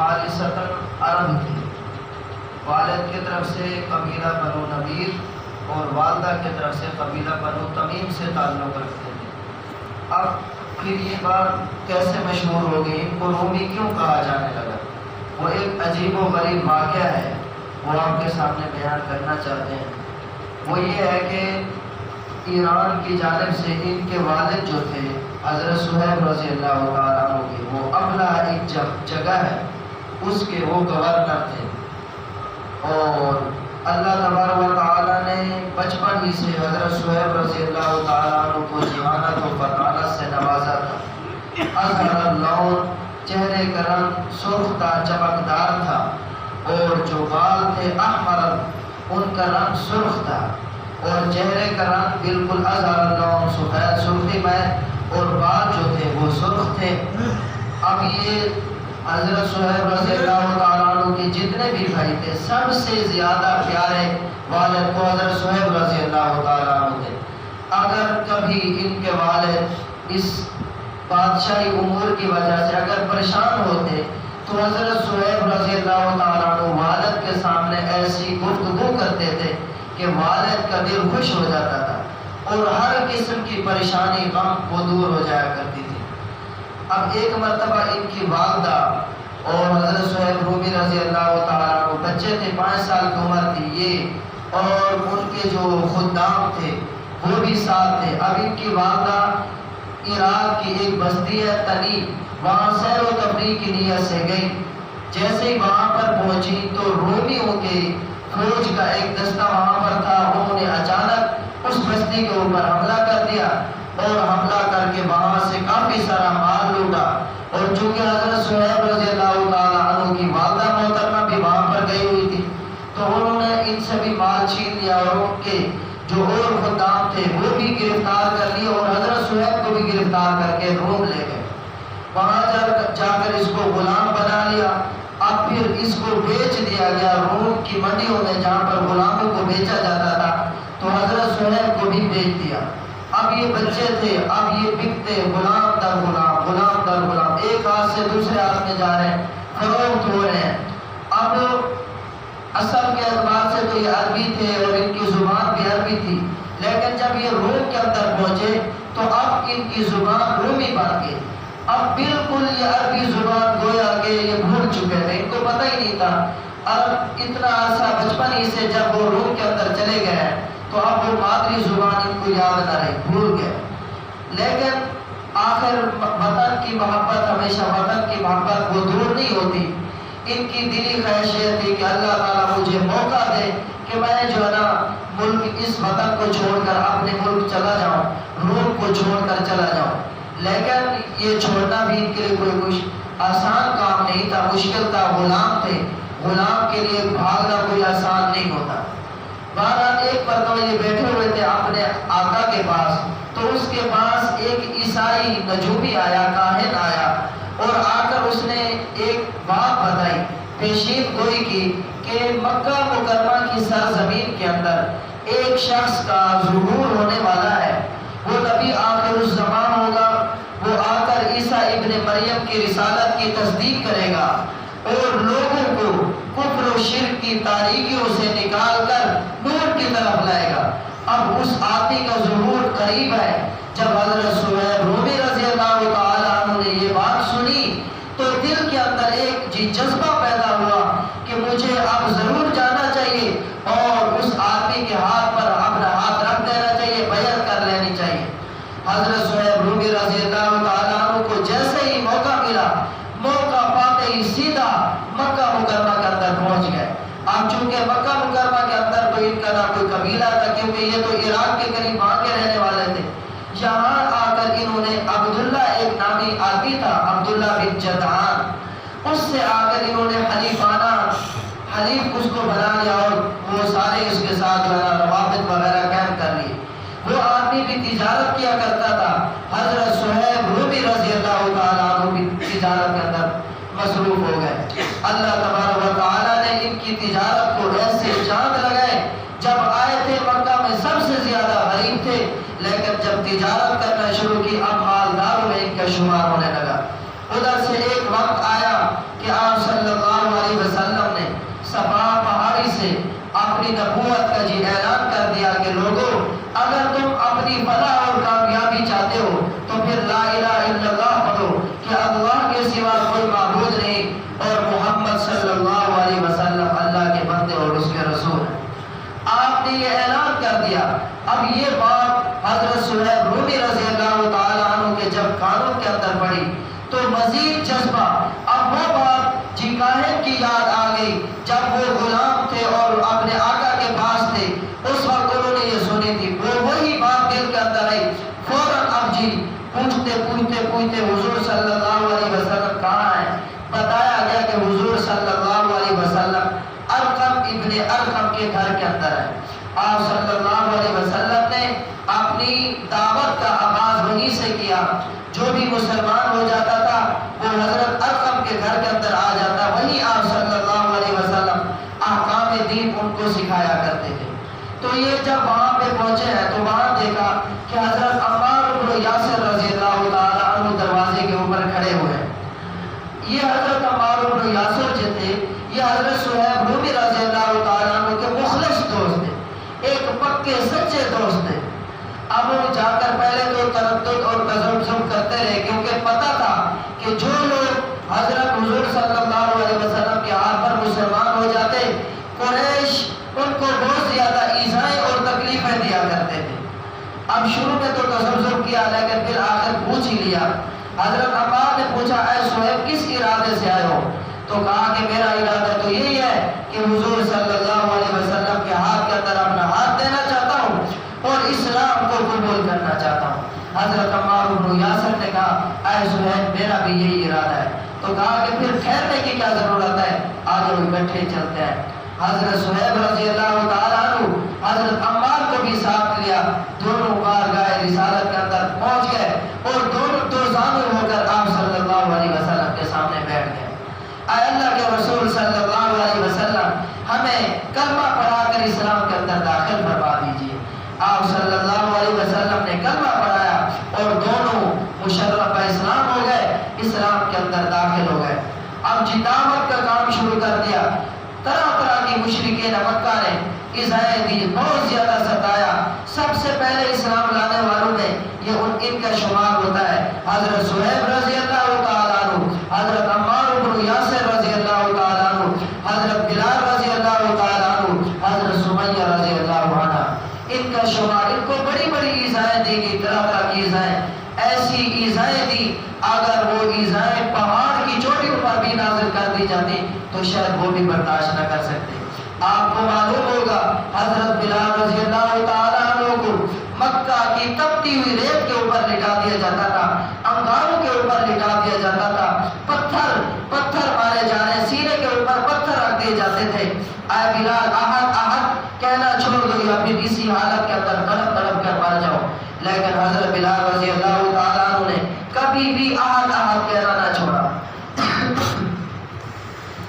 خالصتاً عرب تھے۔ والد کی طرف سے قبیلہ بنو نبیر اور والدہ کی طرف سے قبیلہ بنو تمیم سے تعلق رکھتے تھے۔ اب پھر یہ بات کیسے مشہور ہو گئی، ان کو رومی کیوں کہا جانے لگا؟ وہ ایک عجیب و غریب واقعہ ہے، وہ آپ کے سامنے بیان کرنا چاہتے ہیں۔ وہ یہ ہے کہ ایران کی جانب سے ان کے والد جو تھے حضرت صہیب رضی اللہ تعالیٰ عنہ کے، وہ ابلا ایک جگہ ہے، اس کے وہ گورنر تھے، اور اللہ تبارک و تعالیٰ نے بچپن ہی سے حضرت صہیب رضی اللہ تعالیٰ عنہ کو ذہانت و فطانت سے نوازا تھا۔ اظہر اللون، چہرے کا رنگ سرخ تھا، چمکدار تھا، اور جو بال تھے احمر، ان کا رنگ سرخ تھا، اور چہرے کا رنگ بالکل اظہر اللون، سفید سرخی میں، اور بال جو تھے وہ سرخ تھے۔ اب یہ حضرت صہیب رضی اللہ تعالیٰ عنہ کے جتنے بھی بھائی تھے، سب سے زیادہ پیارے والد کو حضرت صہیب رضی اللہ تعالیٰ عنہ تھے۔ اگر کبھی ان کے والد اس بادشاہی امور کی وجہ سے اگر پریشان ہوتے تو حضرت صہیب رضی اللہ تعالیٰ عنہ والد کے سامنے ایسی گفتگو کرتے تھے کہ والد کا دل خوش ہو جاتا تھا، اور ہر قسم کی پریشانی غم وہ دور ہو جایا کرتی تھی۔ اب ایک مرتبہ ان کی والدہ اور حضرت صہیب رومی رضی اللہ تعالیٰ عنہ بچے تھے، 5 سال کی عمر تھی یہ، اور ان کے جو خدام تھے وہ بھی ساتھ تھے۔ اب ان کی والدہ عراق کی ایک بستی ہے تنی، وہاں سیر و تفریح کی نیت سے گئی۔ جیسے ہی وہاں پر پہنچی تو رومیوں کے فوج کا ایک دستہ وہاں پر تھا، انہوں نے اچانک اس بستی کے اوپر حملہ کر دیا، اور حملہ کر کے وہاں سے کافی سارا مال لوٹا۔ اور چونکہ حضرت صہیب رضی اللہ تعالیٰ عنہ کی والدہ محترمہ بھی وہاں پر گئی ہوئی تھی، تو انہوں نے ان سے بھی مال چھین لیا، اور ان کے جو اور خدام تھے وہ بھی گرفتار کر لیے، اور حضرت صہیب کو بھی گرفتار کر کے روم لے گئے۔ وہاں جا کر اس کو غلام بنا لیا۔ اب پھر اس کو بیچ دیا گیا روم کی منڈیوں میں جہاں پر غلاموں کو بیچا جاتا تھا، تو حضرت صہیب کو بھی بیچ دیا۔ اب یہ بچے تھے، اب یہ بکتے غلام در غلام، غلام در غلام، ایک ہاتھ سے دوسرے ہاتھ میں جا رہے ہیں، فروخت ہو رہے ہیں۔ اب اصل کے اعتبار سے تو یہ عربی تھے اور ان کی زبان بھی عربی تھی، لیکن جب یہ روم کے اندر پہنچے تو اب ان کی زبان رومی بن گئی۔ اب بالکل یہ عربی زبان گویا کہ یہ بھول چکے تھے، ان کو پتہ ہی نہیں تھا۔ اب اتنا عرصہ بچپن ہی سے جب وہ روم کے اندر چلے گئے تو اب وہ مادری زبان ان کو یاد نہ رہی، بھول گئے۔ لیکن آخر وطن کی محبت، ہمیشہ وطن کی محبت وہ دور نہیں ہوتی۔ ان کی دلی خواہش یہ تھی کہ اللہ تعالیٰ مجھے موقع دے کہ میں جو ہے نا ملک، اس وطن کو چھوڑ کر اپنے ملک چلا جاؤں، روم کو چھوڑ کر چلا جاؤں۔ لیکن یہ چھوڑنا بھی ان کے لیے کوئی آسان کام نہیں تھا، مشکل تھا۔ غلام تھے، غلام کے لیے بھاگنا کوئی آسان نہیں ہوتا۔ بہرحال ایک مرتبہ یہ بیٹھے ہوئے تھے اپنے آقا کے پاس، تو اس کے پاس ایک عیسائی نجومی آیا، کاہن آیا، اور آ کر اس نے ایک بات بتائی، پیشین گوئی کی کہ مکہ مکرمہ کی سرزمین کے اندر ایک شخص کا ظہور ہونے والا ہے، وہ نبی آخر الزمان ہوگا، وہ آ کر عیسیٰ ابن مریم کی رسالت کی تصدیق کرے گا، اور لوگوں کو کفر و شرک کی تاریکیوں سے نکال کر نور کی طرف لائے گا۔ اب اس آدمی کا ظہور قریب ہے۔ جب حضرت صہیب رومی رضی اللہ تعالیٰ عنہ نے یہ بات سنی تو دل کے اندر ایک جذبہ پیدا ہوا کہ مجھے اب ضرور جانا چاہیے، اور اس آدمی کے ہاتھ پر اپنا ہاتھ رکھ دینا چاہیے، بیعت کر لینی چاہیے۔ حضرت صہیب رومی رضی اللہ تعالیٰ عنہ کو جیسے ہی موقع ملا، موقع پاتے ہی سیدھا مکہ مکرمہ کے اندر پہنچ گئے۔ اب چونکہ مکہ مکرمہ کے اندر تو ان کا نہ کوئی قبیلہ تھا، کیونکہ یہ تو عراق کے قریب وہاں کے رہنے والے تھے۔ یہاں آ کر انہوں نے عبداللہ، ایک نامی آدمی تھا عبداللہ بن جدعان، اس سے آ کر انہوں نے حلیف اس کو بنا لیا، اور وہ سارے اس کے ساتھ جو ہے روابط وغیرہ قائم کر لیے۔ وہ آدمی بھی تجارت کیا کرتا تھا، حضرت صہیب رومی رضی اللہ تعالیٰ عنہ بھی تجارت کے اندر مصروف ہو گئے۔ اللہ تبارک و تعالیٰ نے ان کی تجارت کو ایسے چاند لگائے، جب آئے تھے مکہ میں سب سے زیادہ غریب تھے، لیکن جب تجارت کرنا شروع کی اب مالداروں میں ان کا شمار ہونے لگا۔ ادھر سے ایک وقت آیا کہ آپ صلی نے یہ اعلان کر دیا۔ اب یہ بات حضرت صہیب رومی رضی اللہ تعالیٰ عنہ کے جب کانوں کے اندر پڑی تو مزید جذبہ، اب وہ بات جی کاہن کی یاد آ گئی جب وہ غلام تھے اور اپنے آقا کے پاس تھے، اس وقت انہوں نے یہ سنی تھی، وہ وہی بات دل کے اندر آئی۔ فوراً اب جی پوچھتے حضور صلی اللہ علیہ وسلم کہاں ہیں؟ بتایا گیا کہ حضور صلی اللہ علیہ وسلم ارقم ابن ارقم کے گھر کے اندر ہے۔ آپ صلی اللہ علیہ وسلم نے اپنی دعوت کا آغاز وہیں سے کیا، جو بھی مسلمان ہو جاتا تھا وہ حضرت ارقم کے گھر کے اندر آ جاتا، وہیں آپ صلی اللہ علیہ وسلم احکام دین ان کو سکھایا کرتے تھے۔ تو یہ جب وہاں پہ پہنچے ہیں تو وہاں دیکھا کہ حضرت عمار بن یاسر رضی اللہ تعالیٰ عنہ دروازے کے اوپر کھڑے ہوئے ہیں۔ یہ حضرت عمار بن یاسر جو تھے یہ حضرت صہیب رومی رضی اللہ تعالیٰ عنہ کے مخلص دوست تھے، ایک پکے سچے دوست تھے۔ اب وہ جا کر پہلے تو تردد اور تذبذب کرتے رہے، کیونکہ پتہ تھا کہ جو لوگ حضرت حضور صلی اللہ علیہ وسلم کے ہاتھ پر مسلمان ہو جاتے، قریش ان کو بہت زیادہ ایذائیں اور تکلیفیں دیا کرتے تھے۔ اب شروع میں تو تذبذب کیا، لیکن پھر آخر پوچھ ہی لیا۔ حضرت عمار نے پوچھا اے صہیب کس ارادے سے آئے ہو؟ تو کہا کہ میرا ارادہ تو یہی ہے کہ حضور صلی اللہ علیہ وسلم کے ہاتھ کے اندر اپنا ہاتھ دینا چاہتا ہوں اور اسلام کو قبول کرنا چاہتا ہوں۔ حضرت عمار بن یاسر نے کہا اے صہیب میرا بھی یہی ارادہ ہے۔ تو کہا کہ پھر ٹھہرنے کی کیا ضرورت ہے، آج وہ اکٹھے چلتے ہیں۔ حضرت صہیب رضی اللہ تعالیٰ عنہ حضرت عمار کو بھی ساتھ لیا، دونوں بارگاہ رسالت کے اندر پہنچ گئے اور دونوں دو زانو ہو کر آپ صلی اللہ علیہ وسلم کے سامنے بیٹھ گئے۔ اے اللہ کے رسول صلی اللہ علیہ وسلم ہمیں کلمہ پڑھا کر اسلام کے اندر داخل فرما دیجیے۔ آپ صلی اللہ علیہ وسلم نے کلمہ پڑھایا اور دونوں مشرف اسلام ہو گئے، اسلام کے اندر داخل ہو گئے۔ اب جی دعوت کا کام شروع کر دیا۔ طرح طرح کی مشرکین مکہ نے ایذائیں دی، بہت زیادہ ستایا۔ سب سے پہلے اسلام لانے والوں میں یہ ان کا شمار ہوتا ہے حضرت صہیب رضی اللہ تعالیٰ عنہ، حضرت عمار بن یاسر رضی اللہ تعالیٰ عنہ، حضرت بلال رضی اللہ تعالیٰ عنہ، حضرت سمیہ رضی اللہ عنہ۔ ان کا شمار، ان کو بڑی بڑی ایذائیں دی گئی، طرح طرح کی ایذائیں، ایسی ایذائیں دی اگر وہ ایذائیں پہاڑ کی چوٹیوں پر بھی نازل کر دی جاتی تو شاید وہ بھی برداشت نہ کر سکتے۔ آپ کو معلوم ہوگا حضرت بلال رضی اللہ تعالیٰ عنہ کو مکہ کی تپتی ہوئی ریت کے اوپر لٹا دیا جاتا تھا، انگاروں کے اوپر لٹا دیا جاتا تھا، پتھر مارے جا رہے، سینے کے اوپر پتھر رکھ دیے جاتے تھے۔ اے بلال احد احد کہنا چھوڑ دو یا پھر اسی حالت کے اندر تڑپ تڑپ کر مر جاؤ۔ لیکن حضرت بلال رضی اللہ تعالیٰ عنہ نے کبھی بھی احد احد کہنا نہ چھوڑا۔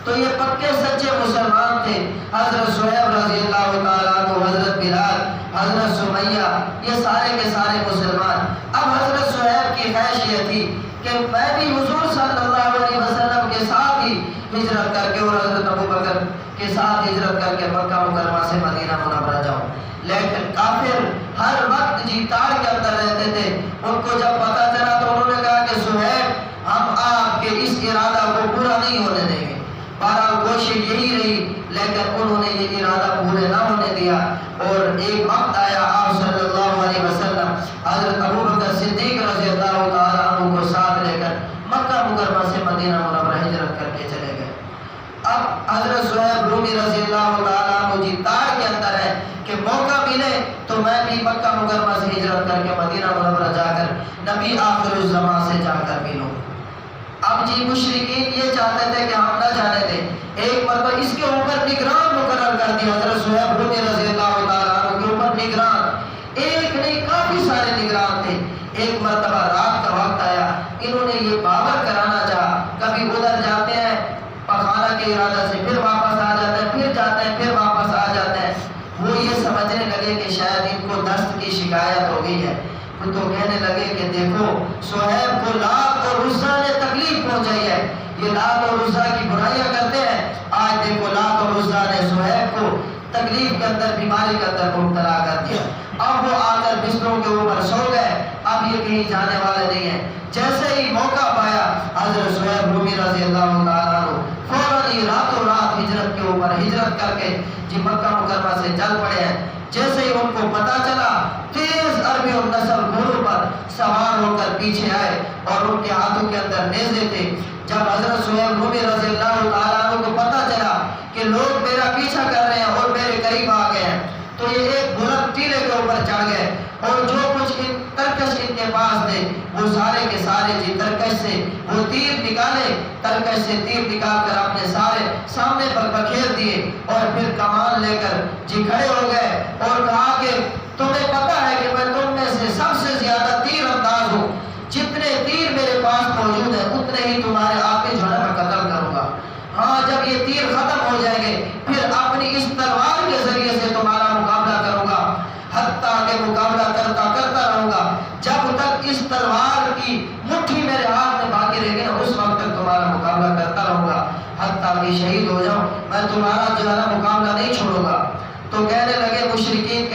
تو یہ پکے سچے مسلمان تھے، حضرت صہیب رضی اللہ تعالیٰ عنہ، حضرت بلال، حضرت سمیہ، یہ سارے کے سارے مسلمان۔ اب حضرت صہیب کی خواہش یہ تھی کہ میں بھی حضور صلی اللہ علیہ وسلم کے ساتھ ہی ہجرت کر کے اور حضرت ابوبکر کے ساتھ ہجرت کر کے مکہ مکرمہ سے مدینہ منورہ جاؤں۔ لیکن کافر ہر وقت جی تاڑ کے اندر رہتے تھے۔ ان کو جب پتہ چلا تو انہوں نے کہا کہ صہیب ہم آپ کے اس ارادہ کو پورا نہیں ہونے دیں گے۔ بہرحال کوشش یہی رہی، لیکن انہوں نے یہ ارادہ پورے نہ ہونے دیا۔ اور ایک وقت آیا آپ صلی اللہ علیہ وسلم حضرت ابوبکر صدیق رضی اللہ تعالیٰ عنہ کو ساتھ لے کر مکہ مکرمہ سے مدینہ منورہ ہجرت کر کے چلے گئے۔ اب حضرت صہیب رومی رضی اللہ تعالیٰ عنہ جی تاڑ کے اندر ہے کہ موقع ملے تو میں بھی مکہ مکرمہ سے ہجرت کر کے مدینہ منورہ جا کر نبی آخر الزمان سے جا کر ملوں۔ اب جی مشرکین یہ چاہتے تھے کہ ہم نہ جانے دیں۔ ایک مرتبہ اس کے اوپر نگران مقرر کر دیا، حضرت صہیب رومی رضی اللہ تعالیٰ عنہ کے اوپر نگران، ایک نہیں کافی سارے نگران تھے۔ ایک مرتبہ رات کا وقت آیا، انہوں نے یہ باور کرانا چاہا، کبھی ادھر جاتے ہیں پخانہ کے ارادہ سے، پھر واپس آ جاتے ہیں، پھر جاتے ہیں، پھر واپس آ جاتے ہیں۔ وہ یہ سمجھنے لگے کہ شاید ان کو دست کی شکایت ہو گئی ہے، تو کہنے لگے کہ دیکھو صہیب کو لات اور عزا نے تکلیف پہنچائی ہے، یہ لات اور عزا کی برائیاں کرتے ہیں، آج دیکھو لات اور عزا نے صہیب کو تکلیف کے اندر، بیماری کے اندر مبتلا کر دیا۔ اب وہ آ کر بستروں کے اوپر سو گئے، اب یہ کہیں جانے والے نہیں ہیں۔ جیسے ہی موقع پایا حضرت صہیب رومی رضی اللہ تعالیٰ عنہ فوراً ہی راتوں رات ہجرت کے اوپر ہجرت کر کے جی مکہ مکرمہ سے چل پڑے ہیں۔ جیسے ہی ان کو پتہ چلا، تیز عربی النسل گھوڑوں پر سوار ہو کر پیچھے آئے اور ان کے ہاتھوں کے اندر نیزے تھے۔ جب حضرت سہیب رومی رضی اللہ تعالیٰ عنہ کو پتہ چلا کہ لوگ میرا پیچھا کر رہے ہیں اور میرے قریب آ گئے ہیں، تو یہ ایک بلند ٹیلے کے اوپر چڑھ گئے اور جو کچھ ترکش ان کے پاس تھے وہ سارے کے سارے ترکش سے وہ تیر نکالے، ترکش سے تیر نکال کر اپنے سارے سامنے پر بکھیر دیے اور پھر کمان لے کر کھڑے ہو گئے اور کہا کہ تمہیں پتہ ہے کہ میں تم میں سے سب سے زیادہ تیر انداز ہوں، جتنے تیر میرے پاس موجود ہیں اتنے ہی تمہارے آقے جو ہے میں قتل کروں گا۔ ہاں جب یہ تیر ختم ہو جائیں گے پھر اپنی اس تلوار کے ذریعے سے تمہارا مقابلہ کروں گا، حتیٰ کہ مقابلہ کرتا رہوں گا جب تک اس تلوار کی مٹھی میرے ہاتھ میں باقی رہے گی نا، اس وقت تک تمہارا مقابلہ کرتا رہوں گا حتیٰ کہ شہید ہو جاؤں، میں تمہارا جو ہے نا مقابلہ نہیں چھوڑوں گا۔ تو کہنے لگے مشرکین